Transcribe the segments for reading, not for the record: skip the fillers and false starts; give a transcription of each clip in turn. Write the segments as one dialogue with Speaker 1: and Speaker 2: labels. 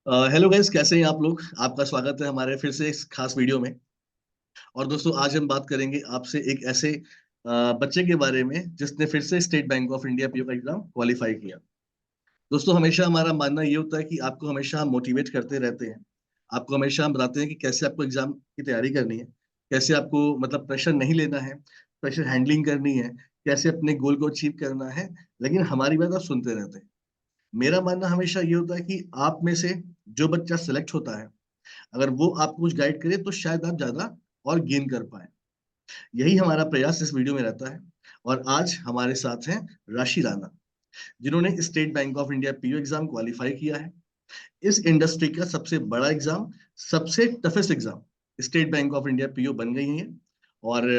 Speaker 1: Hello guys, कैसे हैं आप लोग। आपका स्वागत है हमारे फिर से इस खास वीडियो में। और दोस्तों, आज हम बात करेंगे आपसे एक ऐसे बच्चे के बारे में जिसने फिर से state bank of India PO का एग्जाम क्वालिफाई किया। दोस्तों, हमेशा हमारा मानना ये होता है कि आपको हमेशा हम मोटिवेट करते रहते हैं। आपको हमेशा हम बताते हैं कि कैसे आपको एग्जाम की तैयारी करनी है, कैसे आपको मतलब प्रेशर नहीं लेना है, प्रेशर हैंडलिंग करनी है, कैसे अपने गोल को अचीव करना है। लेकिन हमारी बात आप सुनते रहते हैं। मेरा मानना हमेशा ये होता है कि आप में से जो बच्चा सिलेक्ट होता है, अगर वो आपको कुछ गाइड करे तो शायद आप ज्यादा और गेन कर पाए। यही हमारा प्रयास इस वीडियो में रहता है। और आज हमारे साथ हैं राशि राणा, जिन्होंने state bank of India PO exam qualify किया है। इस इंडस्ट्री का सबसे बड़ा एग्जाम, सबसे toughest exam state bank of India PO बन गई है। और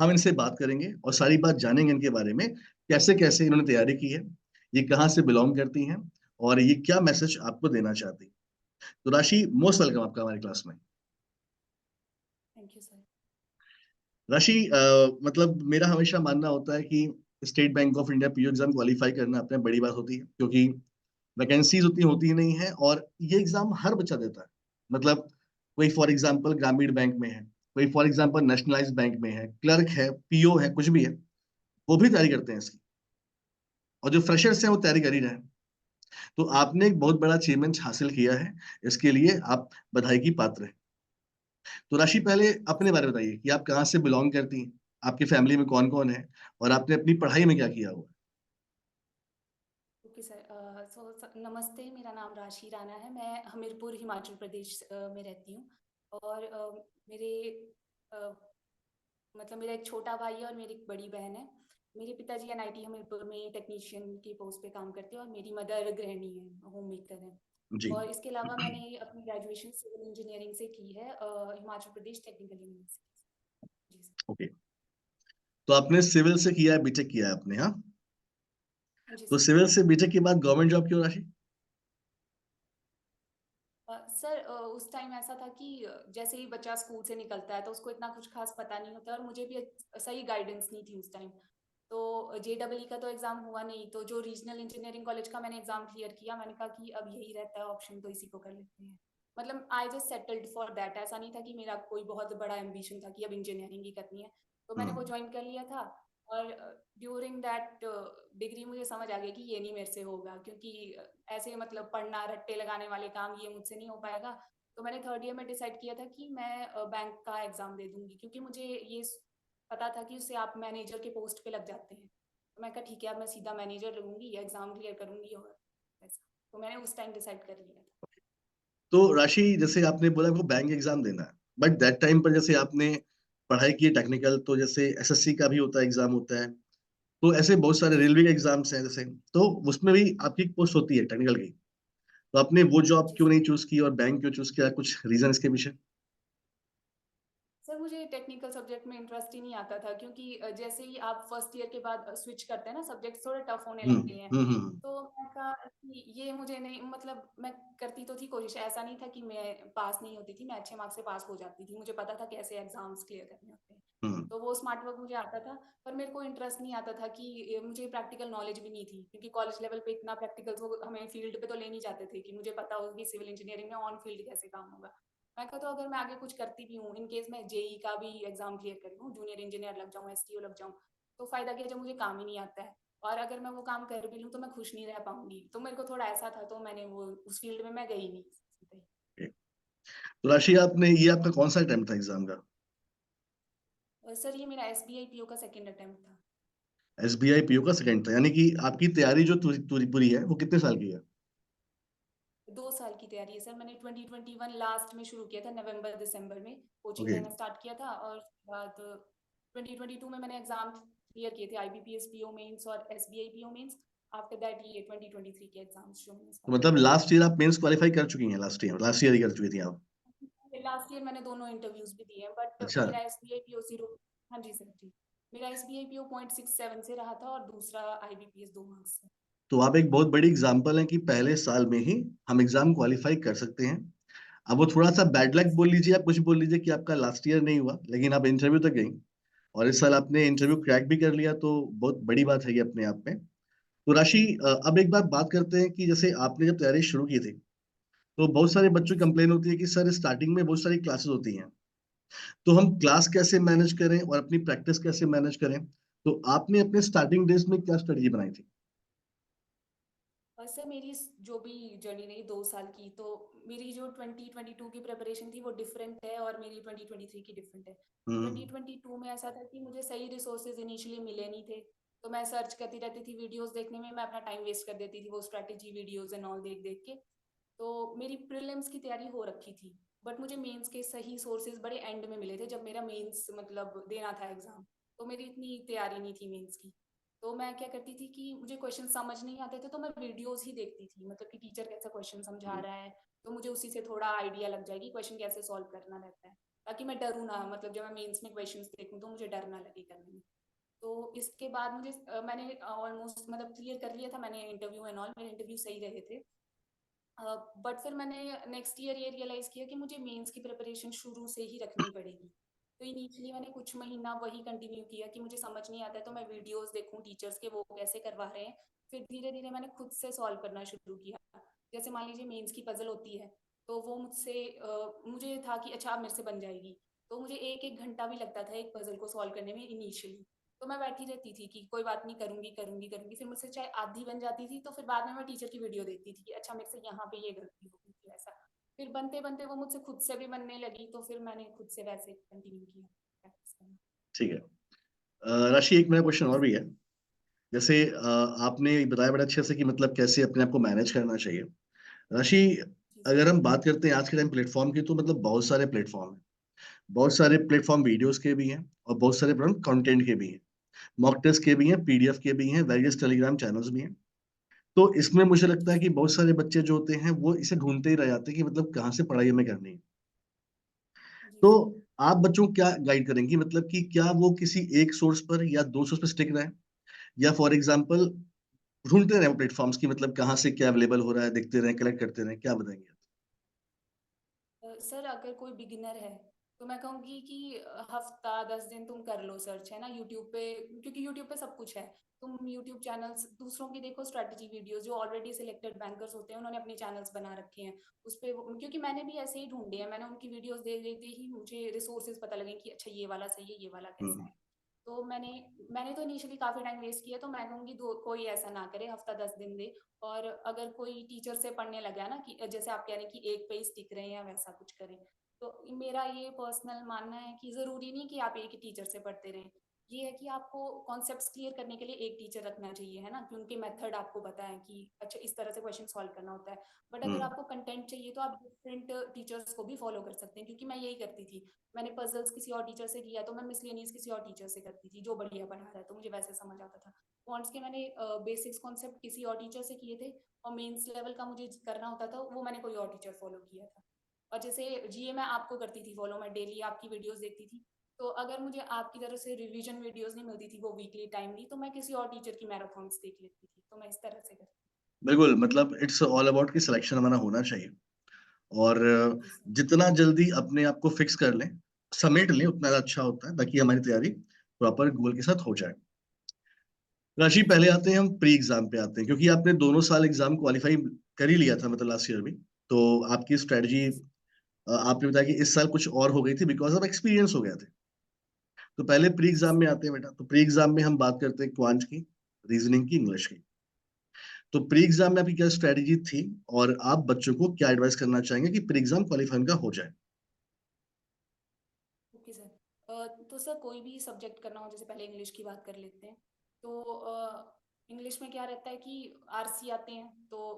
Speaker 1: हम इनसे बात करेंगे और सारी बात जानेंगे इनके बारे में, कैसे कैसे इन्होंने तैयारी की है, ये कहाँ से बिलोंग करती हैं, और ये क्या मैसेज आपको देना चाहती है। तो राशि, मोस्ट वेलकम आपका हमारी क्लास में।
Speaker 2: Thank you sir.
Speaker 1: राशि, मतलब मेरा हमेशा मानना होता है कि state bank of India PO exam qualify करना अपने बड़ी बात होती है, क्योंकि वैकेंसीज उतनी होती ही नहीं है और ये एग्जाम हर बच्चा देता है। मतलब कोई फॉर एग्जांपल ग्रामीण बैंक में है, कोई फॉर एग्जांपल नेशनलाइज्ड बैंक में है, क्लर्क है, पीओ है, कुछ भी है, वो भी तैयारी करते हैं इसकी। और जो फ्रेशर्स हैं वो तैयारी कर ही रहे हैं। तो आपने एक बहुत बड़ा अचीवमेंट हासिल किया है, इसके लिए आप बधाई की पात्र हैं। तो राशि, पहले अपने बारे में बताइए कि आप कहाँ से बिलोंग करती हैं, आपकी फैमिली में कौन कौन है, और आपने अपनी पढ़ाई में क्या किया हुआ है।
Speaker 2: Okay sir. नमस्ते, मेरा नाम राशि राणा है। मैं हमीरपुर हिमाचल प्रदेश में रहती हूँ। और मेरे अ, मतलब मेरा एक छोटा भाई है और मेरी एक बड़ी बहन है। मेरे पिताजी एनआईटी हमीरपुर में टेक्नीशियन की पोस्ट पे काम करते हैं और मेरी मदर गृहिणी है, होम मेकर है।
Speaker 1: जी।
Speaker 2: और इसके अलावा मैंने अपनी ग्रेजुएशन सिविल इंजीनियरिंग से की है, हिमाचल प्रदेश टेक्निकल यूनिवर्सिटी। जी सर।
Speaker 1: ओके। तो आपने सिविल से किया है, बीटेक किया है आपने, हाँ।
Speaker 2: हाँ जी
Speaker 1: तो
Speaker 2: सर।
Speaker 1: सिविल से बीटेक के बाद गवर्नमेंट जॉब क्यों, राशि।
Speaker 2: सर, उस टाइम ऐसा था कि जैसे ही बच्चा स्कूल से निकलता है तो उसको इतना कुछ खास पता नहीं होता, और मुझे भी सही गाइडेंस नहीं थी उस टाइम। तो जेडब्ल्यू का तो एग्जाम हुआ नहीं, तो जो रीजनल इंजीनियरिंग कॉलेज का मैंने एग्जाम क्लियर किया, मैंने कहा कि अब यही रहता है ऑप्शन, तो इसी को कर लेते हैं। मतलब I just settled for that. ऐसा नहीं था कि मेरा कोई बहुत बड़ा एम्बिशन था कि अब इंजीनियरिंग ही करनी है। तो मैंने वो
Speaker 1: हम्म।
Speaker 2: ज्वाइन कर लिया था। और ड्यूरिंग दैट डिग्री मुझे समझ आ गया कि ये नहीं मेरे से होगा, क्योंकि ऐसे मतलब पढ़ना, रट्टे लगाने वाले काम, ये मुझसे नहीं हो पाएगा। तो मैंने थर्ड ईयर में डिसाइड किया था कि मैं बैंक का एग्जाम दे दूंगी, क्योंकि मुझे ये पता था कि उससे आप मैनेजर के पोस्ट पे लग जाते हैं। तो मैं कहा ठीक है, अब मैं सीधा मैनेजर लगूंगी, एग्जाम क्लियर करूंगी और ऐसा। तो मैंने उस टाइम डिसाइड कर लिया था।
Speaker 1: तो राशि, जैसे आपने बोला आपको बैंक एग्जाम देना है, बट दैट टाइम पर जैसे आपने पढ़ाई की टेक्निकल, तो जैसे एसएससी का भी होता है, एग्जाम होता है, तो ऐसे बहुत
Speaker 2: हाँ
Speaker 1: सारे
Speaker 2: जी
Speaker 1: रेलवे
Speaker 2: सर।
Speaker 1: के एग्जाम्स हैं जैसे, तो उसमें भी आपकी एक पोस्ट होती है टेक्निकल की। तो आपने वो
Speaker 2: हाँ
Speaker 1: जॉब
Speaker 2: जी
Speaker 1: क्यों
Speaker 2: सर।
Speaker 1: नहीं चूज की और बैंक क्यों चूज किया, कुछ रीजन इसके पीछे।
Speaker 2: सर, मुझे टेक्निकल सब्जेक्ट में इंटरेस्ट ही नहीं आता था, क्योंकि जैसे ही आप फर्स्ट ईयर के बाद स्विच करते हैं ना, सब्जेक्ट थोड़े टफ होने
Speaker 1: हम्म।
Speaker 2: लगते हैं।
Speaker 1: हम्म।
Speaker 2: तो मैं कहा कि ये मुझे नहीं, मतलब मैं करती तो थी कोशिश, ऐसा नहीं था कि मैं पास नहीं होती थी, मैं अच्छे मार्क्स से पास हो जाती थी, मुझे पता था कैसे एग्जाम्स क्लियर करने होते हैं।
Speaker 1: हम्म।
Speaker 2: तो वो स्मार्ट वर्क मुझे आता था। पर मेरे को इंटरेस्ट नहीं आता था कि मुझे प्रैक्टिकल नॉलेज भी नहीं थी, क्योंकि कॉलेज लेवल पे इतना प्रैक्टिकल्स वो हमें फील्ड पे तो ले नहीं जाते थे कि मुझे पता हो कि सिविल इंजीनियरिंग में ऑन फील्ड कैसे काम होगा। मैं कहा तो अगर मैं आगे कुछ करती भी हूँ, इन केस मैं जेई का भी एग्जाम क्लियर कर लूँ, जूनियर इंजीनियर लग जाऊँ, एसटीओ लग जाऊँ, तो फायदा क्या जब मुझे काम ही नहीं आता है। और अगर मैं वो काम कर भी लूँ तो मैं खुश नहीं रह पाऊंगी, तो मेरे को थोड़ा ऐसा था, तो मैंने वो उस फील्ड में मैं गई नहीं सीधे।
Speaker 1: तो राशि, आपने ये आपका कौन सा अटेम्प्ट था एग्जाम का।
Speaker 2: सर, ये मेरा एसबीआई पीओ का सेकंड अटेम्प्ट था।
Speaker 1: एसबीआई पीओ का सेकंड था, यानी कि आपकी तैयारी जो पूरी है वो कितने साल की है।
Speaker 2: 2 साल की तैयारी है सर। मैंने 2021 लास्ट में शुरू किया था, नवंबर दिसंबर में कोचिंग
Speaker 1: ओके।
Speaker 2: लेना स्टार्ट किया था। और उसके बाद 2022 में मैंने एग्जाम क्लियर किए थे, आईबीपीएस पीओ मेंस और SBI PO mains. After that ये 2023 के एग्जाम्स जो मैंने
Speaker 1: तो
Speaker 2: स्टार्ट
Speaker 1: मतलब लास्ट ईयर आप मेंस क्वालिफाई कर चुकी हैं, लास्ट ईयर ही कर चुकी थी आप।
Speaker 2: किए। लास्ट ईयर मैंने दोनों इंटरव्यूज भी दिए हैं, बट
Speaker 1: अच्छा।
Speaker 2: मेरा एसबीआई पीओ 0। हाँ जी सर जी। मेरा एसबीआई पीओ 0.67 से रहा था, और दूसरा आईबीपीएस 2 मार्क्स से।
Speaker 1: तो आप एक बहुत बड़ी एग्जाम्पल है कि पहले साल में ही हम एग्जाम क्वालिफाई कर सकते हैं। अब वो थोड़ा सा बैड लक बोल लीजिए, आप कुछ बोल लीजिए कि आपका लास्ट ईयर नहीं हुआ, लेकिन आप इंटरव्यू तक गई और इस साल आपने
Speaker 2: हाँ जी
Speaker 1: इंटरव्यू
Speaker 2: सर।
Speaker 1: क्रैक भी कर लिया, तो बहुत बड़ी बात है ये अपने आप में। तो राशि, अब एक बात बात करते हैं कि जैसे आपने जब तैयारी शुरू की थी, तो बहुत सारे बच्चों की कंप्लेन होती है कि सर स्टार्टिंग में बहुत सारी क्लासेस होती हैं, तो हम क्लास कैसे मैनेज करें और अपनी प्रैक्टिस कैसे मैनेज करें? तो आपने अपने स्टार्टिंग डेज में क्या स्ट्रेटजी बनाई थी?
Speaker 2: सर मेरी जो भी जर्नी रही 2 साल की, तो मेरी जो 2022 की प्रिपरेशन थी वो डिफरेंट है और मेरी 2023 की डिफरेंट है।
Speaker 1: हम्म।
Speaker 2: 2022 में ऐसा था कि मुझे सही रिसोर्सेज इनिशियली मिले नहीं थे, तो मैं सर्च करती रहती थी वीडियोस देखने में, मैं अपना टाइम वेस्ट कर देती थी वो स्ट्रैटेजी वीडियोस एंड ऑल देख देख के। तो मेरी प्रीलिम्स की तैयारी हो रखी थी, बट मुझे मेंस के सही सोर्सेज बड़े एंड में मिले थे जब मेरा मेंस मतलब देना था एग्जाम। तो मेरी इतनी तैयारी नहीं थी मेंस की। तो मैं क्या करती थी कि मुझे क्वेश्चन समझ नहीं आते थे तो मैं वीडियोस ही देखती थी, मतलब कि टीचर कैसा क्वेश्चन समझा रहा है, तो मुझे उसी से थोड़ा आइडिया लग जाएगी क्वेश्चन कैसे सॉल्व करना रहता है, ताकि मैं डरूँ ना, मतलब जब मैं मेंस में क्वेश्चंस देखूँ तो मुझे डर ना लगे करने में। तो इसके बाद मुझे मैंने ऑलमोस्ट मतलब क्लियर कर लिया था, मैंने इंटरव्यू एंड ऑल, मेरे इंटरव्यू सही रहे थे। बट फिर मैंने नेक्स्ट ईयर ये रियलाइज किया कि मुझे मेंस की प्रिपरेशन शुरू से ही रखनी पड़ेगी। तो इनिशियली मैंने कुछ महीना वही कंटिन्यू किया कि मुझे समझ नहीं आता है तो मैं वीडियोस देखूं टीचर्स के वो कैसे करवा रहे हैं। फिर धीरे धीरे मैंने खुद से सॉल्व करना शुरू किया। जैसे मान लीजिए मेंस की पजल होती है, तो वो मुझसे मुझे था कि अच्छा अब मेरे से बन जाएगी। तो मुझे एक एक घंटा भी लगता था एक पजल को सॉल्व करने में इनिशियली। तो मैं बैठी रहती थी कि कोई बात नहीं, करूंगी करूंगी करूंगी, फिर मुझसे चाहे आधी बन जाती थी तो फिर बाद में मैं टीचर की वीडियो देखती थी कि अच्छा मेरे से यहाँ पे ये गलती हो गई थी ऐसा। फिर बनते बनते वो मुझसे खुद से भी बनने लगी, तो फिर मैंने खुद से वैसे कंटिन्यू किया प्रैक्टिस करना।
Speaker 1: ठीक है। राशि, एक मेरा क्वेश्चन
Speaker 2: जी
Speaker 1: और
Speaker 2: सर।
Speaker 1: भी है। जैसे आपने बताया बड़ा अच्छे से कि मतलब कैसे अपने आप को मैनेज करना चाहिए। राशि,
Speaker 2: जी सर।
Speaker 1: अगर हम बात करते हैं आज के टाइम प्लेटफॉर्म की, तो मतलब बहुत सारे प्लेटफॉर्म हैं। बहुत सारे प्लेटफॉर्म वीडियोस के भी हैं और बहुत सारे प्लेटफॉर्म कंटेंट के भी हैं। मॉक टेस्ट के भी हैं, पीडीएफ के भी हैं, वेरियस टेलीग्राम चैनल्स भी हैं। तो इसमें मुझे लगता है कि बहुत सारे बच्चे जो होते हैं वो इसे ढूंढते ही रह जाते हैं कि मतलब कहाँ से पढ़ाई हमें करनी है।
Speaker 2: जी
Speaker 1: तो
Speaker 2: सर।
Speaker 1: आप बच्चों को क्या गाइड करेंगी, मतलब कि क्या वो किसी एक सोर्स पर या दो सोर्स पर स्टिक रहे, या फॉर एग्जाम्पल ढूंढते रहे प्लेटफॉर्म्स की, मतलब कहाँ से क्या अवेलेबल हो रहा है देखते रहें, कलेक्ट करते रहें, क्या बताएंगे?
Speaker 2: सर अगर कोई बिगिनर है तो मैं कहूँगी कि हफ्ता 10 दिन तुम कर लो सर्च, है ना, यूट्यूब पे, क्योंकि यूट्यूब पे सब कुछ है। तुम यूट्यूब चैनल्स दूसरों की देखो, स्ट्रेटजी वीडियोस जो ऑलरेडी सिलेक्टेड बैंकर्स होते हैं उन्होंने अपने चैनल्स बना रखे हैं। उस पे क्योंकि मैंने भी ऐसे ही ढूंढे हैं, मैंने उनकी वीडियोस देख देख के ही मुझे रिसोर्सेज पता लगे कि अच्छा ये वाला सही है, ये वाला कैसा
Speaker 1: हम्म।
Speaker 2: है। तो मैंने मैंने तो इनिशियली काफी टाइम वेस्ट किया, तो मैं कहूँगी दो कोई ऐसा ना करे, हफ्ता 10 दिन दे। और अगर कोई टीचर से पढ़ने लगा ना, कि जैसे आप कह रहे हैं कि एक पे ही टिक रहे हैं या वैसा कुछ करें, तो मेरा ये पर्सनल मानना है कि ज़रूरी नहीं कि आप एक ही टीचर से पढ़ते रहें। ये है कि आपको कॉन्सेप्ट्स क्लियर करने के लिए एक टीचर रखना चाहिए, है ना, क्योंकि मेथड आपको पता है कि अच्छा इस तरह से क्वेश्चन सॉल्व करना होता है। बट अगर
Speaker 1: हम्म।
Speaker 2: आपको कंटेंट चाहिए तो आप डिफरेंट टीचर्स को भी फॉलो कर सकते हैं, क्योंकि मैं यही करती थी। मैंने पजल्स किसी और टीचर से किया, तो मैं मिसलेनियस किसी और टीचर से करती थी जो बढ़िया पढ़ा रहा है, तो मुझे वैसे समझ आता था। क्वांट्स के मैंने बेसिक्स कॉन्सेप्ट किसी और टीचर से किए थे, और मेंस लेवल का मुझे करना होता था वो मैंने कोई और टीचर फॉलो किया था। और जैसे जीए मैं आपको करती थी फॉलो, मैं डेली आपकी वीडियोस देखती थी। तो अगर मुझे आपकी तरफ से रिवीजन वीडियोस नहीं मिलती थी वो वीकली टाइमली, तो मैं किसी और टीचर की मैराथन्स देख लेती थी, तो मैं इस तरह से करती
Speaker 1: बिल्कुल, मतलब इट्स ऑल अबाउट कि सिलेक्शन हमारा होना चाहिए। और
Speaker 2: थी। सर।
Speaker 1: जितना जल्दी अपने आप को फिक्स कर लें, समेट लें, उतना अच्छा होता है, ताकि हमारी तैयारी प्रॉपर गोल के साथ हो जाए। राशि,
Speaker 2: जी
Speaker 1: पहले
Speaker 2: सर।
Speaker 1: आते हैं हम प्री एग्जाम पे आते हैं, क्योंकि आपने दोनों साल एग्जाम क्वालिफाई कर ही लिया था, मतलब लास्ट ईयर भी। तो आपकी स्ट्रेटजी,
Speaker 2: जी सर।
Speaker 1: आपने बताया कि इस साल कुछ और हो गई थी बिकॉज ऑफ एक्सपीरियंस हो गया थे। तो पहले प्री
Speaker 2: जी
Speaker 1: एग्जाम में
Speaker 2: सर।
Speaker 1: आते हैं बेटा। तो प्री एग्जाम में हम बात करते हैं क्वांट की, रीजनिंग की, इंग्लिश की। तो प्री एग्जाम में आपकी क्या स्ट्रेटजी थी, और आप बच्चों को क्या एडवाइस करना चाहेंगे कि प्री एग्जाम क्वालिफाई का हो जाए?
Speaker 2: Okay sir. तो सर कोई भी सब्जेक्ट करना हो, जैसे पहले इंग्लिश की बात कर लेते हैं। तो इंग्लिश में क्या रहता है कि आरसी आते हैं, तो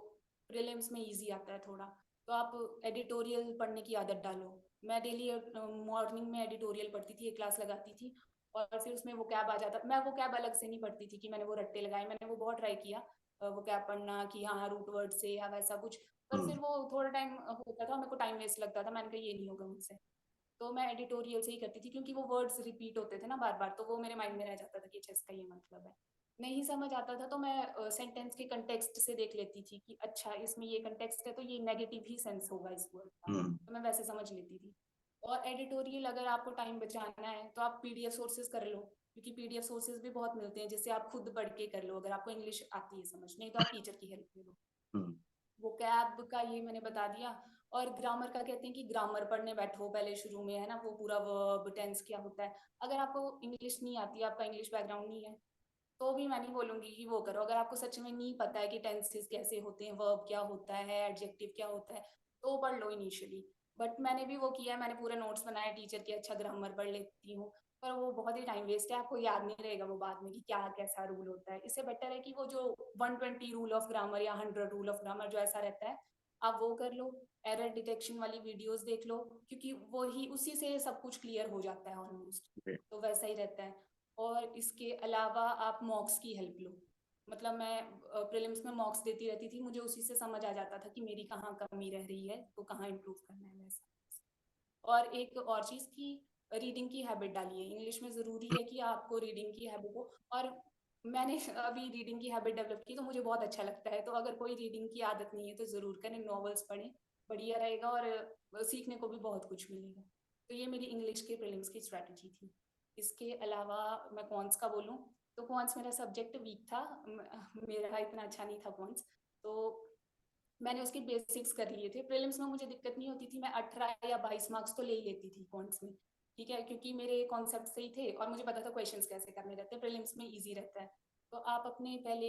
Speaker 2: प्रीलिम्स में इजी आता है थोड़ा। तो आप एडिटोरियल पढ़ने की आदत डालो। मैं डेली मॉर्निंग में एडिटोरियल पढ़ती थी, एक क्लास लगाती थी, और फिर उसमें वो कैब आ जाता। मैं वो कैब अलग से नहीं पढ़ती थी कि मैंने वो रट्टे लगाए, मैंने वो बहुत ट्राई किया वो कैब पढ़ना कि हाँ रूट वर्ड से या वैसा कुछ। पर
Speaker 1: हम्म।
Speaker 2: फिर वो थोड़ा टाइम होता था, मेरे को टाइम वेस्ट लगता था, मैंने कहा ये नहीं होगा मुझसे। तो मैं एडिटोरियल से ही करती थी, क्योंकि वो वर्ड्स रिपीट होते थे ना बार बार, तो वो मेरे माइंड में रह जाता था कि अच्छा इसका ये मतलब है। नहीं समझ आता था तो मैं सेंटेंस के कंटेक्स्ट से देख लेती थी कि अच्छा इसमें ये कंटेक्स्ट है तो ये नेगेटिव ही सेंस होगा इस वर्ड का,
Speaker 1: हम्म।
Speaker 2: तो मैं वैसे समझ लेती थी। और एडिटोरियल अगर आपको टाइम बचाना है तो आप पीडीएफ सोर्सेज कर लो, क्योंकि पीडीएफ सोर्सेज भी बहुत मिलते हैं जिससे आप खुद पढ़ के कर लो, अगर आपको इंग्लिश आती है समझ, नहीं तो आप टीचर की हेल्प ले लो।
Speaker 1: हम्म।
Speaker 2: वोकैब का ये मैंने बता दिया। और ग्रामर का कहते हैं कि ग्रामर पढ़ने बैठो पहले शुरू में, है ना, वो पूरा वर्ब टेंस क्या होता है। अगर आपको इंग्लिश नहीं आती, आपका इंग्लिश बैकग्राउंड नहीं है, तो भी मैं नहीं बोलूंगी कि वो करो। अगर आपको सच में नहीं पता है कि टेंसेस कैसे होते हैं, वर्ब क्या होता है, एडजेक्टिव क्या होता है, तो पढ़ लो इनिशियली। बट मैंने भी वो किया है, मैंने पूरे नोट्स बनाए टीचर के, अच्छा ग्रामर पढ़ लेती हूँ। पर वो बहुत ही टाइम वेस्ट है, आपको याद नहीं रहेगा वो बाद में कि क्या कैसा रूल होता है। इससे बेटर है कि वो जो 120 रूल ऑफ ग्रामर या 100 रूल ऑफ ग्रामर जो ऐसा रहता है, आप वो कर लो। एरर डिटेक्शन वाली वीडियोस देख लो, क्योंकि वो ही उसी से सब कुछ क्लियर हो जाता है ऑलमोस्ट।
Speaker 1: Okay.
Speaker 2: तो वैसा ही रहता है। और इसके अलावा आप मॉक्स की हेल्प लो। मतलब मैं प्रीलिम्स में मॉक्स देती रहती थी, मुझे उसी से समझ आ जाता था कि मेरी कहाँ कमी रह रही है, तो कहाँ इम्प्रूव करना है वैसा। और एक और चीज़ की रीडिंग की हैबिट डालिए। इंग्लिश में ज़रूरी है कि आपको रीडिंग की हैबिट हो। और मैंने अभी रीडिंग की हैबिट डेवलप की, तो मुझे बहुत अच्छा लगता है। तो अगर कोई रीडिंग की आदत नहीं है तो ज़रूर करें, नॉवेल्स पढ़ें, बढ़िया रहेगा और सीखने को भी बहुत कुछ मिलेगा। तो ये मेरी इंग्लिश के प्रीलिम्स की स्ट्रैटेजी थी। इसके अलावा मैं कॉन्स का बोलूँ, तो कॉन्स मेरा सब्जेक्ट वीक था, मेरा इतना अच्छा नहीं था कॉन्स। तो मैंने उसके बेसिक्स कर लिए थे। प्रीलिम्स में मुझे दिक्कत नहीं होती थी, मैं 18 या 22 मार्क्स तो ले ही लेती थी कॉन्स में, ठीक है, क्योंकि मेरे कॉन्सेप्ट सही थे और मुझे पता था क्वेश्चंस कैसे करने रहते हैं। प्रीलिम्स में इजी रहता है। तो आप अपने पहले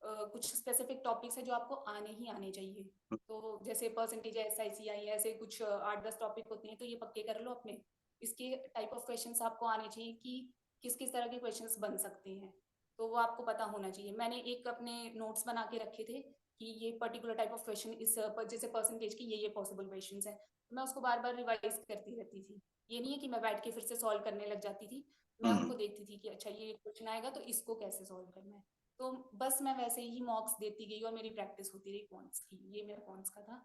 Speaker 2: कुछ स्पेसिफिक टॉपिक्स है जो आपको आने ही आने चाहिए। तो जैसे परसेंटेज, SICI, ऐसे कुछ 8-10 टॉपिक होते हैं, तो ये पक्के कर लो अपने। इसके टाइप ऑफ क्वेश्चंस आपको आने चाहिए कि किस किस तरह के क्वेश्चंस बन सकते हैं, तो वो आपको पता होना चाहिए। मैंने एक अपने नोट्स बना के रखे थे कि ये पर्टिकुलर टाइप ऑफ क्वेश्चन इस जैसे परसेंटेज की ये पॉसिबल क्वेश्चंस हैं, तो मैं उसको बार बार रिवाइज करती रहती थी। ये नहीं है कि मैं बैठ के फिर से सॉल्व करने लग जाती थी, मैं
Speaker 1: हम्म।
Speaker 2: उनको देखती थी कि अच्छा ये क्वेश्चन आएगा तो इसको कैसे सॉल्व करना है। तो बस मैं वैसे ही मॉक्स देती गई और मेरी प्रैक्टिस होती रही कॉन्स की। ये मेरा कॉन्स का था।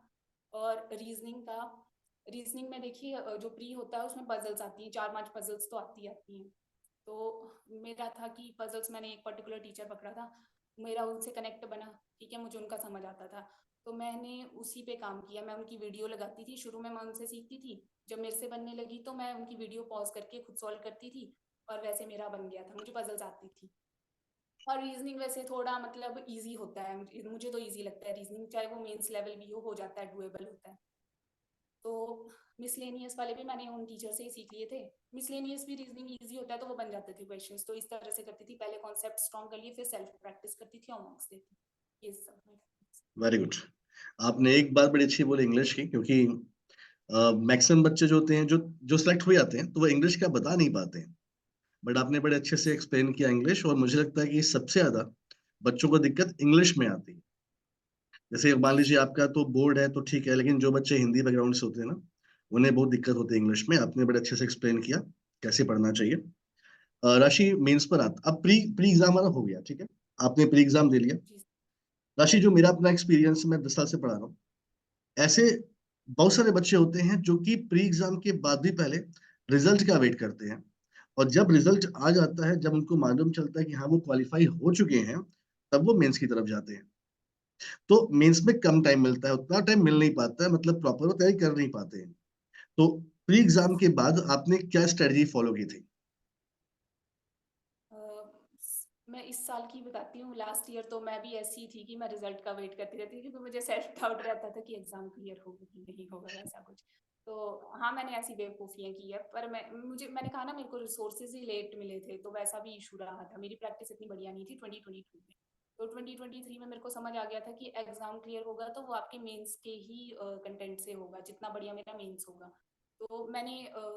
Speaker 2: और रीजनिंग का, रीजनिंग में देखिए जो प्री होता है उसमें पजल्स आती हैं, 4-5 पजल्स तो आती हैं। तो मेरा था कि पजल्स मैंने एक पर्टिकुलर टीचर पकड़ा था, मेरा उनसे कनेक्ट बना, ठीक है, मुझे उनका समझ आता था, तो मैंने उसी पे काम किया। मैं उनकी वीडियो लगाती थी, शुरू में मैं उनसे सीखती थी, जब मेरे से बनने लगी तो मैं उनकी वीडियो पॉज करके खुद सॉल्व करती थी, और वैसे मेरा बन गया था, मुझे पजल्स आती थी। और रीजनिंग वैसे थोड़ा मतलब इजी होता है, मुझे तो इजी लगता है रीजनिंग, चाहे वो मेंस लेवल भी हो जाता है, डुएबल होता है। तो मिसलेनियस वाले भी मैंने उन टीचर से ही सीख लिए थे। मिसलेनियस भी रीजनिंग इजी होता है, तो वो बन जाते थे क्वेश्चंस। तो इस तरह से करती थी, पहले कॉन्सेप्ट स्ट्रॉन्ग कर लिए, फिर सेल्फ प्रैक्टिस करती थी और मार्क्स देती थी। ये सब।
Speaker 1: Very good. आपने एक बात बड़ी अच्छी बोली इंग्लिश की, क्योंकि मैक्सिमम बच्चे जो होते हैं, जो जो सिलेक्ट हो जाते हैं, तो वो इंग्लिश का बता नहीं पाते हैं। बट आपने बड़े अच्छे से एक्सप्लेन किया इंग्लिश, और मुझे लगता है कि सबसे ज्यादा बच्चों को दिक्कत इंग्लिश में आती है। जैसे मान
Speaker 2: जी
Speaker 1: लीजिए
Speaker 2: जी।
Speaker 1: आपका तो बोर्ड है तो ठीक है, लेकिन जो बच्चे हिंदी बैकग्राउंड से होते हैं ना, उन्हें बहुत दिक्कत होती है इंग्लिश में। आपने बड़े अच्छे से एक्सप्लेन किया कैसे पढ़ना चाहिए। राशि, मेंस पर आता, अब प्री प्री एग्जाम वाला हो गया, ठीक है, आपने प्री एग्जाम दे लिया।
Speaker 2: जी
Speaker 1: राशि, जो मेरा अपना एक्सपीरियंस, मैं 10 साल से पढ़ा रहा हूँ, ऐसे बहुत सारे बच्चे होते हैं जो कि प्री एग्जाम के बाद भी पहले रिजल्ट का वेट करते हैं, और जब रिजल्ट आ जाता है, जब उनको मालूम चलता है कि हाँ वो क्वालिफाई हो चुके हैं, तब वो मेंस की तरफ जाते हैं। तो मेंस में कम टाइम मिलता है, उतना टाइम मिल नहीं पाता है, मतलब प्रॉपर वो तैयारी कर नहीं पाते हैं। तो प्री एग्जाम के बाद आपने क्या स्ट्रेटजी फॉलो की थी?
Speaker 2: अ, मैं इस साल की बताती हूँ। लास्ट ईयर तो मैं भी ऐसी थी कि मैं रिजल्ट का वेट करती रहती थी, क्योंकि मुझे सेल्फ डाउट रहता था कि एग्जाम क्लियर होगा कि नहीं होगा, वैसा कुछ। तो हाँ, मैंने ऐसी बेवकूफ़ियाँ की है, पर मैंने कहा ना, मेरे को रिसोर्सेज ही लेट मिले थे, तो वैसा भी इशू रहा था। मेरी प्रैक्टिस इतनी बढ़िया नहीं थी 2022 में। तो 2023 में मेरे को समझ आ गया था कि एग्जाम क्लियर होगा तो वो आपके मेंस के ही कंटेंट से होगा, जितना बढ़िया मेरा मेंस होगा। तो मैंने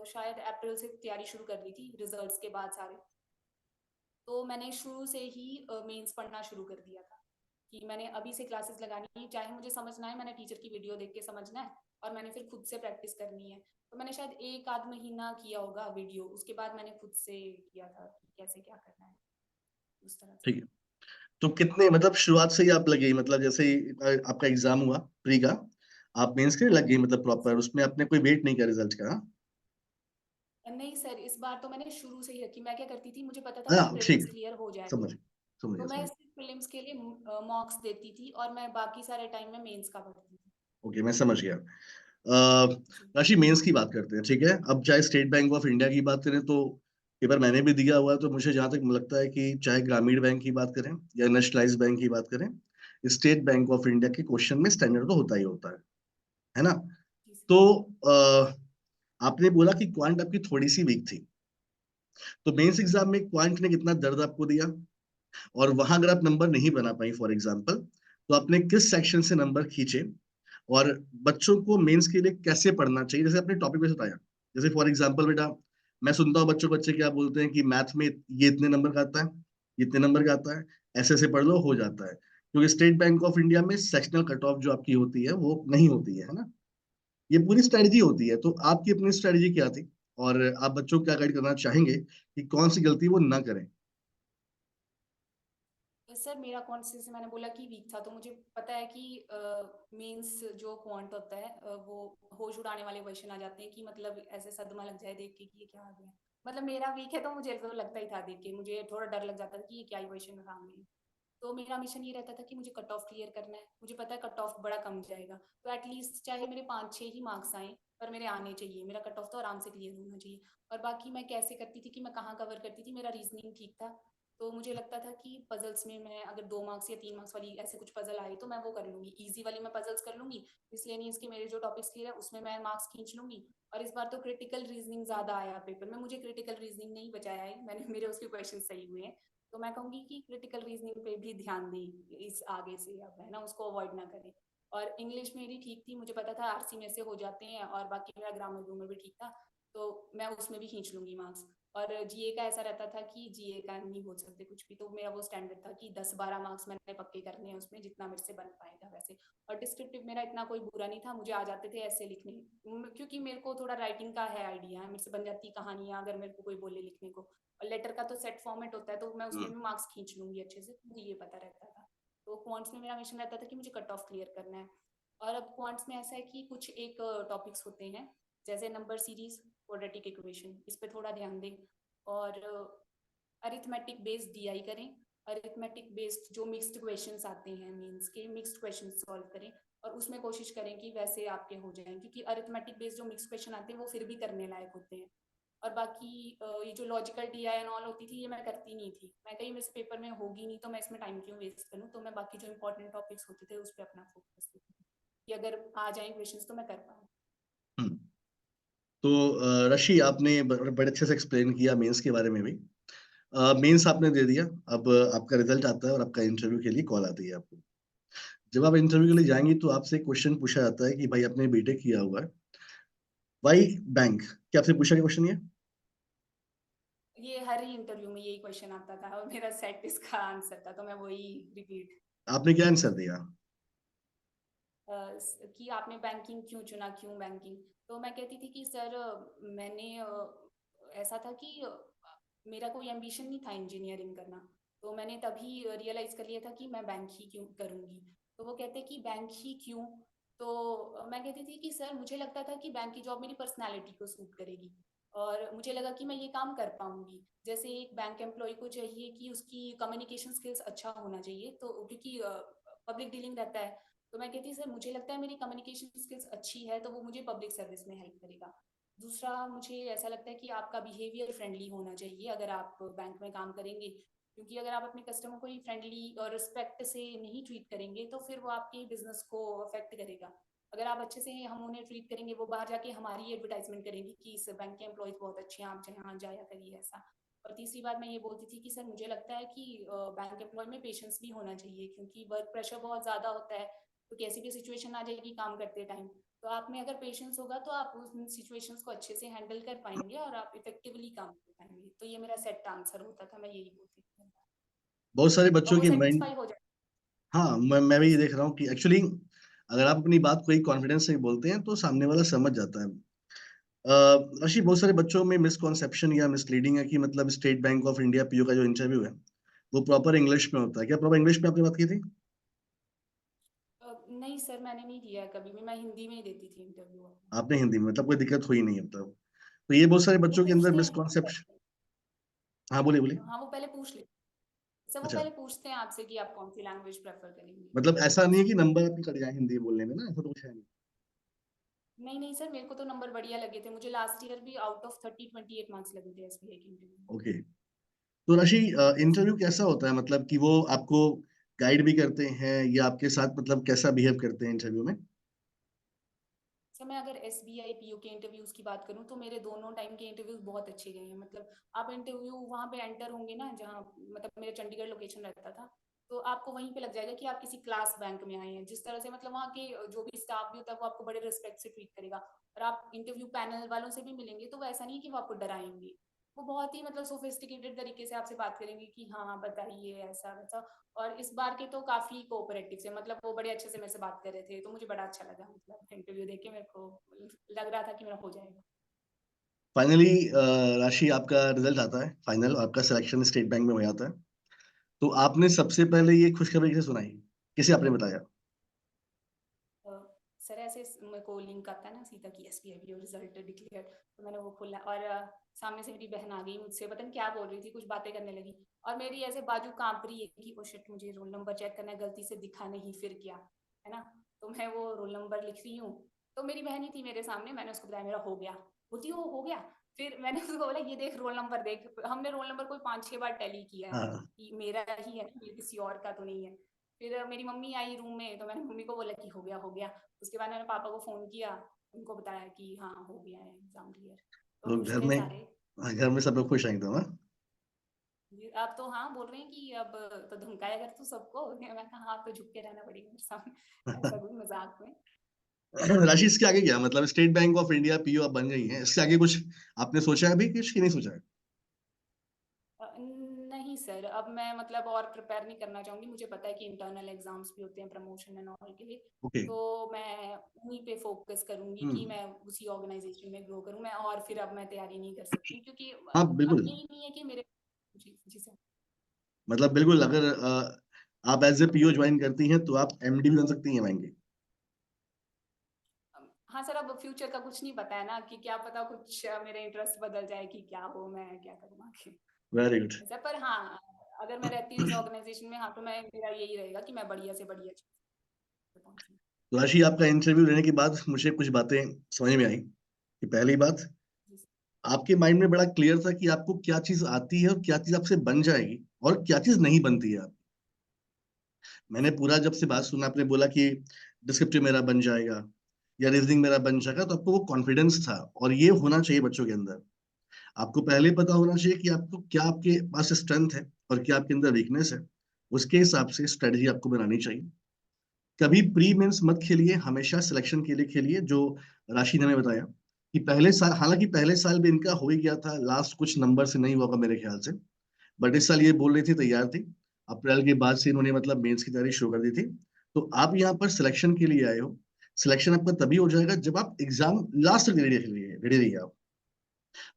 Speaker 2: शायद अप्रैल से तैयारी शुरू कर दी थी रिजल्ट्स के बाद सारे। तो मैंने शुरू से ही मेंस पढ़ना शुरू कर दिया था कि मैंने अभी से क्लासेस लगानी है, चाहे मुझे समझना है, मैंने टीचर की वीडियो देख के समझना है, और मैंने फिर खुद से प्रैक्टिस करनी है। तो मैंने शायद 1 आध महीना किया होगा वीडियो, उसके बाद मैंने खुद से किया था कि कैसे क्या करना है, उस तरह से।
Speaker 1: ठीक है। तो कितने, मतलब शुरुआत से ही आप लगी, मतलब जैसे ही आपका एग्जाम हुआ प्री का, आप मेंस के लिए लग गई, मतलब प्रॉपर उसमें आपने कोई वेट नहीं किया रिजल्ट का? हाँ?
Speaker 2: नहीं सर, इस बार तो मैंने शुरू से ही रखी। मैं क्या करती थी, मुझे पता था मेरी
Speaker 1: हाँ, ठीक
Speaker 2: प्रीलिम्स
Speaker 1: है,
Speaker 2: क्लियर हो जाएगा,
Speaker 1: समझ समझ
Speaker 2: तो
Speaker 1: गया,
Speaker 2: मैं
Speaker 1: समझ।
Speaker 2: सिर्फ प्रीलिम्स के लिए मॉक्स देती थी, और मैं बाकी सारे टाइम में मेंस का पढ़ती थी।
Speaker 1: ओके, मैं समझ गया। अ,
Speaker 2: जी
Speaker 1: राशि, मेंस की बात करते हैं, ठीक है। अब चाहे स्टेट बैंक ऑफ इंडिया की बात करें, तो पेपर मैंने भी दिया हुआ है, तो मुझे जहां तक लगता है कि चाहे ग्रामीण बैंक की बात करें या नेशनलाइज बैंक की बात करें, स्टेट बैंक ऑफ इंडिया के क्वेश्चन में स्टैंडर्ड तो होता ही होता है ना?
Speaker 2: जी सर।
Speaker 1: तो आपने बोला कि क्वांट आपकी थोड़ी सी वीक थी, तो मेंस एग्जाम में क्वांट ने कितना दर्द आपको दिया, और वहां अगर आप नंबर नहीं बना पाई फॉर एग्जाम्पल, तो आपने किस सेक्शन से नंबर खींचे, और बच्चों को मेंस के लिए कैसे पढ़ना चाहिए, जैसे अपने टॉपिक पे बताया। जैसे फॉर एग्जाम्पल बेटा, मैं सुनता हूँ बच्चों, बच्चे क्या बोलते हैं कि मैथ में ये इतने नंबर का आता है, ये इतने नंबर का आता है, ऐसे ऐसे पढ़ लो हो जाता है, क्योंकि स्टेट बैंक ऑफ इंडिया में सेक्शनल कट ऑफ जो आपकी होती है वो नहीं होती है ना? ये पूरी स्ट्रेटजी होती है, तो आपकी अपनी स्ट्रेटजी क्या थी, और आप बच्चों को क्या गाइड करना चाहेंगे कि कौन सी गलती वो ना करें?
Speaker 2: सर मेरा क्वांट से मैंने बोला कि वीक था, तो मुझे पता है कि मेंस जो क्वांट होता है वो होश उड़ाने वाले क्वेश्चन आ जाते हैं कि मतलब ऐसे सदमा लग जाए देख के कि ये क्या आ गया। मतलब मेरा वीक है तो मुझे तो लगता ही था देख के, मुझे थोड़ा डर लग जाता था कि ये क्या ही क्वेश्चन आ गए। तो मेरा मिशन ये रहता था कि मुझे कट ऑफ क्लियर करना है, मुझे पता है कट ऑफ बड़ा कम जाएगा, तो एटलीस्ट चाहे मेरे 5-6 ही मार्क्स आए पर मेरे आने चाहिए, मेरा कट ऑफ तो आराम से क्लियर होना चाहिए। और बाकी मैं कैसे करती थी कि मैं कहाँ कवर करती थी, मेरा रीजनिंग ठीक था। तो मुझे लगता था कि पजल्स में मैं अगर 2 मार्क्स या 3 मार्क्स वाली ऐसे कुछ पजल आए तो मैं वो कर लूंगी, इजी वाली मैं पजल्स कर लूंगी, इसलिए नहीं इसके मेरे जो टॉपिक्स क्लियर है उसमें मैं मार्क्स खींच लूंगी। और इस बार तो क्रिटिकल रीजनिंग ज्यादा आया पेपर में, मुझे क्रिटिकल रीजनिंग नहीं बचाया है, मैंने मेरे उसके क्वेश्चन सही हुए हैं। तो मैं कहूंगी कि क्रिटिकल रीजनिंग पे भी ध्यान दें इस आगे से, अब है ना, उसको अवॉइड ना करें। और इंग्लिश मेरी ठीक थी, मुझे पता था आरसी में से हो जाते हैं, और बाकी मेरा ग्रामर ग्रूमर भी ठीक था, तो मैं उसमें भी खींच लूंगी मार्क्स। और जीए का ऐसा रहता था कि जीए का नहीं बोल सकते कुछ भी, तो मेरा वो स्टैंडर्ड था कि 10-12 मार्क्स मैंने पक्के करने हैं उसमें, जितना मेरे से बन पाएगा वैसे। और डिस्क्रिप्टिव मेरा इतना कोई बुरा नहीं था, मुझे आ जाते थे ऐसे लिखने, क्योंकि मेरे को थोड़ा राइटिंग का है आइडिया, मेरे से बन जाती कहानियां अगर मेरे को कोई बोले लिखने को। और लेटर का तो सेट फॉर्मेट होता है, तो मैं उसमें भी मार्क्स खींच लूंगी अच्छे से, मुझे ये पता रहता था। तो क्वांट्स में मेरा मिशन रहता था कि मुझे कट ऑफ क्लियर करना है। और अब क्वांट्स में ऐसा है कि कुछ एक टॉपिक्स होते हैं, जैसे नंबर सीरीज, क्वाड्रेटिक इक्वेशन, इस पे थोड़ा ध्यान दें। और अरिथमेटिक बेस्ड डीआई करें, अरिथमेटिक बेस्ड जो मिक्स्ड क्वेश्चंस आते हैं मीन्स के मिक्स्ड क्वेश्चन सॉल्व करें, और उसमें कोशिश करें कि वैसे आपके हो जाएं, क्योंकि अरिथमेटिक बेस्ड जो मिक्स्ड क्वेश्चन आते हैं वो फिर भी करने लायक होते हैं। और बाकी ये जो लॉजिकल डीआई एंड ऑल होती थी, ये मैं करती नहीं थी, मैं कहीं मेरे पेपर में होगी नहीं तो मैं इसमें टाइम क्यों वेस्ट करूँ, तो मैं बाकी जो इंपॉर्टेंट टॉपिक्स होते थे उस पर अपना फोकस देती थी कि अगर आ जाए क्वेश्चन तो मैं कर पाऊँ।
Speaker 1: हम्म। तो रशी, आपने बड़े अच्छे से एक्सप्लेन किया मेंस के बारे में भी। मेंस आपने दे दिया, अब आपका रिजल्ट आता है और आपका इंटरव्यू के लिए कॉल आती है आपको। जब आप इंटरव्यू
Speaker 2: जी
Speaker 1: के लिए
Speaker 2: सर।
Speaker 1: जाएंगी तो आपसे क्वेश्चन पूछा जाता है कि भाई आपने बीटेक किया हुआ है, वाई बैंक, क्या आपसे पूछा गया क्वेश्चन ये?
Speaker 2: ये हर ही इंटरव्यू में यही क्वेश्चन आता था और मेरा सेट इसका आंसर था, तो मैं वही रिपीट
Speaker 1: आपने क्या आंसर
Speaker 2: करती
Speaker 1: दिया?
Speaker 2: थी। कि आपने बैंकिंग क्यों चुना, क्यों बैंकिंग? तो मैं कहती थी कि सर मैंने ऐसा था कि मेरा कोई एम्बिशन नहीं था इंजीनियरिंग करना, तो मैंने तभी रियलाइज कर लिया था कि मैं बैंक ही क्यों करूंगी। तो वो कहते कि बैंक ही क्यों? तो मैं कहती थी कि सर मुझे लगता था कि बैंक की जॉब मेरी पर्सनैलिटी को सूट करेगी, और मुझे लगा कि मैं ये काम कर पाऊंगी। जैसे एक बैंक एम्प्लॉय को चाहिए कि उसकी कम्युनिकेशन स्किल्स अच्छा होना चाहिए, तो क्योंकि पब्लिक डीलिंग रहता है, तो मैं कहती सर मुझे लगता है मेरी कम्युनिकेशन स्किल्स अच्छी है तो वो मुझे पब्लिक सर्विस में हेल्प करेगा। दूसरा, मुझे ऐसा लगता है कि आपका बिहेवियर फ्रेंडली होना चाहिए अगर आप बैंक में काम करेंगे, क्योंकि अगर आप अपने कस्टमर को ही फ्रेंडली और रिस्पेक्ट से नहीं ट्रीट करेंगे तो फिर वो आपके बिजनेस को अफेक्ट करेगा। अगर आप अच्छे से हम उन्हें ट्रीट करेंगे, वो बाहर जाके हमारी एडवर्टाइजमेंट करेंगे कि इस बैंक के एम्प्लॉयज बहुत अच्छे हैं, आप जहाँ जाया करिए ऐसा। और तीसरी बात मैं ये बोलती थी कि सर मुझे लगता है कि बैंक एम्प्लॉय में पेशेंस भी होना चाहिए, क्योंकि वर्क प्रेशर बहुत ज़्यादा होता है, तो कैसी भी सिचुएशन आ जाएगी काम करते टाइम, तो आप में अगर पेशेंस होगा तो आप उन सिचुएशंस को अच्छे से हैंडल कर पाएंगे और आप इफेक्टिवली काम कर पाएंगे। तो ये मेरा सेट आंसर होता था, मैं यही बोलती थी,
Speaker 1: बहुत सारे
Speaker 2: और
Speaker 1: बच्चों
Speaker 2: वो
Speaker 1: के माइंड।
Speaker 2: सेटिस्फाई हो जाए।
Speaker 1: हाँ, मैं भी
Speaker 2: जी
Speaker 1: ये
Speaker 2: सर।
Speaker 1: देख रहा हूँ कि एक्चुअली अगर आप अपनी बात कोई कॉन्फिडेंस से बोलते हैं तो सामने वाला समझ जाता है। रशी, बहुत सारे बच्चों में मिसकॉन्सेप्शन या मिसलीडिंग है कि मतलब state bank of India PO का जो इंटरव्यू है वो प्रॉपर इंग्लिश में होता है। क्या प्रॉपर इंग्लिश में आपने बात की थी?
Speaker 2: नहीं सर, मैंने नहीं दिया है कभी भी, मैं हिंदी में ही देती थी इंटरव्यू।
Speaker 1: आपने हिंदी में, मतलब कोई दिक्कत हुई नहीं है मतलब? तो ये बहुत सारे
Speaker 2: वो
Speaker 1: बच्चों के अंदर
Speaker 2: पूछते हैं हिंदी
Speaker 1: मिसकॉन्सेप्शन।
Speaker 2: में।
Speaker 1: हाँ, बोलिए बोलिए।
Speaker 2: हाँ वो पहले पूछ ले सर, वो
Speaker 1: अच्छा,
Speaker 2: पहले पूछते हैं आपसे कि आप कौन सी लैंग्वेज प्रेफर करेंगे,
Speaker 1: मतलब
Speaker 2: तो
Speaker 1: ऐसा नहीं है कि
Speaker 2: उसमें।
Speaker 1: नंबर आपके कट जाए हिंदी बोलने में ना, ऐसा तो कुछ है नहीं?
Speaker 2: नहीं नहीं सर, मेरे को तो नंबर बढ़िया लगे थे, मुझे लास्ट ईयर भी आउट ऑफ 30 28 मार्क्स लगे थे एसबीआई के इंटरव्यू में।
Speaker 1: ओके। तो रशी,
Speaker 2: जी सर।
Speaker 1: इंटरव्यू कैसा होता है, मतलब कि वो आपको गाइड भी करते हैं या आपके साथ मतलब कैसा बिहेव करते हैं इंटरव्यू में?
Speaker 2: सर मैं अगर एसबीआई पीयू के इंटरव्यूज की बात करूं तो मेरे दोनों टाइम के इंटरव्यूज बहुत अच्छे गए हैं। मतलब आप इंटरव्यू वहां पे एंटर होंगे ना, जहाँ मतलब मेरे चंडीगढ़ लोकेशन रहता था, तो आपको वहीं पे लग जाएगा कि आप किसी क्लास बैंक में आए हैं। जिस तरह से मतलब वहाँ के जो भी स्टाफ भी होता है वो आपको बड़े रिस्पेक्ट से ट्रीट करेगा। और आप इंटरव्यू पैनल वालों से भी मिलेंगे तो वो ऐसा नहीं कि वो आपको डराएंगे, वो बहुत ही मतलब सोफिस्टिकेटेड तरीके से आपसे बात करेंगे कि हाँ हाँ बताइए ऐसा वैसा। और इस बार के तो काफी कोऑपरेटिव से, मतलब वो बड़े अच्छे से मेरे से बात कर रहे थे, तो मुझे बड़ा अच्छा लगा। मतलब इंटरव्यू देख के मेरे को लग रहा था कि मेरा हो जाएगा।
Speaker 1: फाइनली राशि, आपका रिजल्ट आता है, फाइनल आपका सिलेक्शन स्टेट बैंक में हो जाता है। तो आपने सबसे पहले ये खुशखबरी किसे सुनाई, किसे आपने बताया?
Speaker 2: अ, सर ऐसे मेरे को लिंक आता है ना सीधा कि एसबीआई और रिजल्ट डिक्लेयर, तो मैंने वो खोला और सामने से मेरी बहन आ गई, मुझसे पता नहीं क्या बोल रही थी, कुछ बातें करने लगी। और मेरी ऐसे बाजू कांप रही है कि ओ शिट, मुझे रोल नंबर चेक करना है, गलती से दिखा नहीं फिर क्या, है ना। तो मैं वो रोल नंबर लिख रही हूँ, तो मेरी बहन ही थी मेरे सामने, मैंने उसको बताया मेरा हो गया। बोलती हो गया। फिर मैंने उसको बोला ये देख रोल नंबर देख, हमने रोल नंबर कोई 5-6 बार टैली किया है
Speaker 1: हाँ।
Speaker 2: कि मेरा ही है ना, ये किसी और का तो नहीं है। फिर मेरी मम्मी आई रूम में, तो मैंने मम्मी को बोला कि हो गया। उसके बाद मैंने पापा को फोन किया, उनको बताया कि हाँ हो गया है एग्जाम क्लियर। तो
Speaker 1: तो
Speaker 2: खुश
Speaker 1: घर
Speaker 2: थे
Speaker 1: में,
Speaker 2: सारे।
Speaker 1: हाँ, घर में सब लोग खुश हैं एकदम, हाँ?
Speaker 2: अब तो हाँ बोल रहे हैं कि अब तो धमकाया कर तू सबको। मैं कहा हाँ, अब तो झुक के रहना पड़ेगा मेरे सामने, ऐसा कोई मजाक में।
Speaker 1: राशि, इसके आगे क्या मतलब, state bank of India PO आप बन गई हैं, इसके आगे कुछ आपने सोचा है अभी, कुछ कि नहीं सोचा है?
Speaker 2: नहीं सर, अब मैं मतलब और प्रिपेयर नहीं करना चाहूंगी। मुझे पता है कि इंटरनल एग्जाम्स भी होते हैं प्रमोशन एंड ऑल के लिए।
Speaker 1: ओके।
Speaker 2: तो मैं उन्हीं पे फोकस करूंगी कि
Speaker 1: हम्म।
Speaker 2: मैं उसी ऑर्गेनाइजेशन में ग्रो करूं। मैं और फिर अब मैं तैयारी नहीं कर सकती क्योंकि
Speaker 1: हाँ
Speaker 2: अब
Speaker 1: बिल्कुल।
Speaker 2: यही नहीं है कि मेरे। जी जी सर।
Speaker 1: मतलब बिल्कुल, अगर आप एज ए पीओ ज्वाइन करती हैं तो आप एमडी भी बन सकती हैं बैंक की।
Speaker 2: हाँ सर, अब फ्यूचर का कुछ नहीं पता है ना, कि क्या पता कुछ मेरा इंटरेस्ट बदल जाए कि क्या हो, मैं क्या करूँ आगे।
Speaker 1: Very good.
Speaker 2: ऐसा पर हाँ, अगर मैं रहती हूँ इस ऑर्गेनाइजेशन में, हाँ तो मैं, मेरा यही रहेगा कि मैं बढ़िया से बढ़िया चीज पे पहुंचूं।
Speaker 1: राशि, आपका इंटरव्यू लेने के बाद मुझे कुछ बातें समझ में आई कि पहली बात,
Speaker 2: जी सर।
Speaker 1: आपके माइंड में बड़ा क्लियर था कि आपको क्या चीज आती है और क्या चीज आपसे बन जाएगी और क्या चीज नहीं बनती है। मैंने पूरा जब से बात सुना, आपने बोला कि डिस्क्रिप्टिव मेरा बन जाएगा या रीजनिंग मेरा बन जाएगा, तो आपको वो कॉन्फिडेंस था, और ये होना चाहिए बच्चों के अंदर। आपको पहले पता होना चाहिए कि आपको क्या, आपके पास स्ट्रेंथ है और क्या आपके अंदर वीकनेस है। उसके हिसाब से स्ट्रेटजी आपको बनानी चाहिए। कभी प्री मेंस मत खेलिए, हमेशा सिलेक्शन के लिए खेलिए। जो राशि ने हमें बताया कि पहले साल, हालांकि पहले साल भी इनका हो ही गया था, लास्ट कुछ नंबर से नहीं हुआ मेरे ख्याल से, बट इस साल ये बोल रही थी, तैयार थी। अप्रैल के बाद से इन्होंने मतलब मेंस की तैयारी शुरू कर दी थी। तो आप यहाँ पर सिलेक्शन के लिए आए हो। सिलेक्शन आपका तभी हो जाएगा जब आप एग्जाम लास्ट तक रेडी रहिए, रेडी रहिए आप।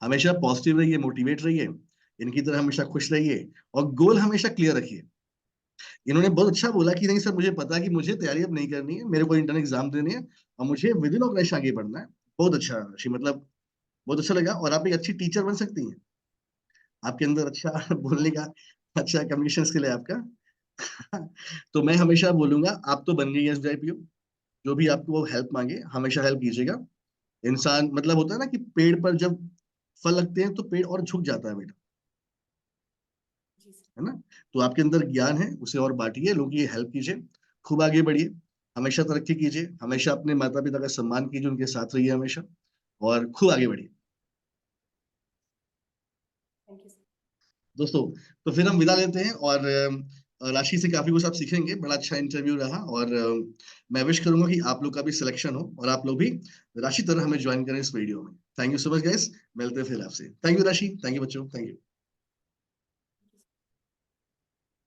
Speaker 1: हमेशा पॉजिटिव रहिए, मोटिवेट रहिए, इनकी तरह हमेशा खुश रहिए, और गोल हमेशा क्लियर रखिए। इन्होंने बहुत अच्छा बोला कि नहीं सर, मुझे पता है कि मुझे तैयारी अब नहीं करनी है, मेरे को इंटरनल एग्जाम देने हैं और मुझे विद इन ऑर्गेनाइजेशन आगे बढ़ना है। बहुत अच्छा ऋषि, मतलब बहुत अच्छा लगा। और आप एक अच्छी टीचर बन सकती हैं, आपके अंदर अच्छा बोलने का, अच्छा कम्युनिकेशन स्किल है आपका। तो मैं हमेशा बोलूंगा, आप तो बन गई एस पीओ, जो भी आपको वो हेल्प मांगे हमेशा हेल्प कीजिएगा। इंसान मतलब होता है ना कि पेड़ पर जब फल लगते हैं तो पेड़ और झुक जाता है बेटा,
Speaker 2: जी सर।
Speaker 1: है ना। तो आपके अंदर ज्ञान है, उसे और बांटिए, लोगों की हेल्प कीजिए, खूब आगे बढ़िए, हमेशा तरक्की कीजिए, हमेशा अपने माता पिता का सम्मान कीजिए, उनके साथ रहिए हमेशा, और खूब आगे बढ़िए
Speaker 2: थैंक यू सर।
Speaker 1: दोस्तों। तो फिर हम विदा लेते हैं, और राशि से काफी कुछ आप सीखेंगे। बड़ा अच्छा इंटरव्यू रहा, और मैं विश करूंगा कि आप लोग का भी सिलेक्शन हो और आप लोग भी राशि तरह हमें ज्वाइन करें इस वीडियो में। Thank you so much guys, मिलते हैं फिर आपसे। थैंक यू राशि, थैंक यू बच्चों, थैंक यू।